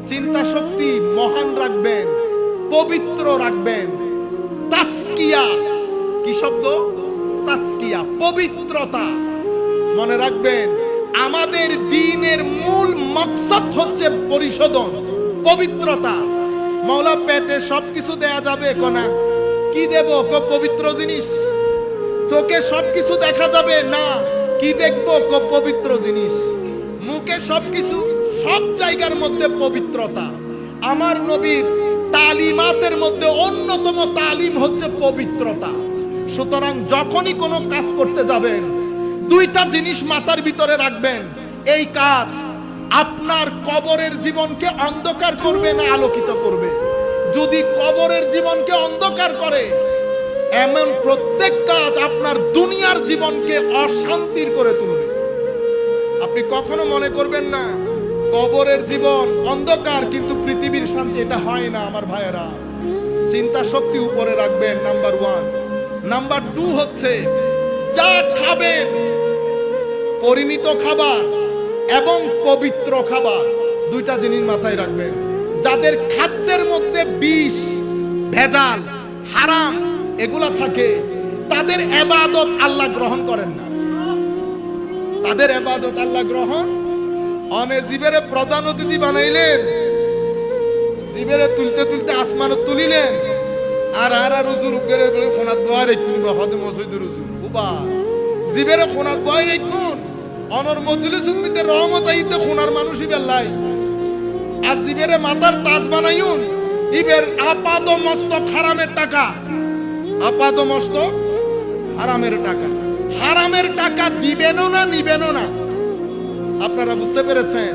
চিন্তা শক্তি মহান রাখবেন, পবিত্র রাখবেন। তাসকিয়া, কি শব্দ? তাসকিয়া, পবিত্রতা। মনে রাখবেন, আমাদের দ্বীনের মূল মাকসাদ হচ্ছে পরিশোধন, পবিত্রতা। মাওলা পেটে সবকিছু দেয়া যাবে কোনা? কি দেব? পবিত্র জিনিস। চোখে সবকিছু দেখা যাবে না, কি দেখবো? পবিত্র জিনিস। মুখে সবকিছু, সব জায়গার মধ্যে পবিত্রতা। আমার নবীর তালিমাতের মধ্যে অন্যতম তালিম হচ্ছে পবিত্রতা। সুতরাং যখনই কোনো কাজ করতে যাবেন, দুইটা জিনিস মাথার ভিতরে রাখবেন। এই কাজ আপনার কবরের জীবনকে অন্ধকার করবে না আলোকিত করবে? যদি কবরের জীবনকে অন্ধকার করে, এমন প্রত্যেক কাজ আপনার দুনিয়ার জীবনকে অশান্তির করে তুলবে। আপনি কখনো মনে করবেন না কবরের জীবন অন্ধকার কিন্তু পৃথিবীর শান্তি। এটা হয় না আমার ভাইয়েরা। চিন্তা শক্তি উপরে রাখবেন, নাম্বার 1। নাম্বার 2 হচ্ছে যা খাবেন, পরিমিত খাবার এবং পবিত্র খাবার, দুইটা জিনিস মাথায় রাখবেন। যাদের খাদ্যের মধ্যে বিষ, ভেজাল, হারাম এগুলা থাকে, তাদের ইবাদত আল্লাহ গ্রহণ করেন না। তাদের ইবাদত আল্লাহ গ্রহণ অনে জিবেরে প্রধান অতিথি বানাইলেন, জিবেরে তুলতে তুলতে আসমানত তুলিলেন, আর রুজুর উপরে বলে ফোনাত দোয়া রেখুন হদে মসজিদের রুজু বুবা জিবেরে ফোনাত দোয়া রেখুন। অনর মজলিস উম্মিতে রহমত আইতে ফোনার মানুষই বেল্লাই। আর জিবেরে মাথার তাজ বানাইউন, ইবের আপাদ মস্তক হারামের টাকা, আপাদ মস্তক হারামের টাকা। হারামের টাকা দিবেনও না, নিবেনও না। আপনারা বুঝতে পেরেছেন?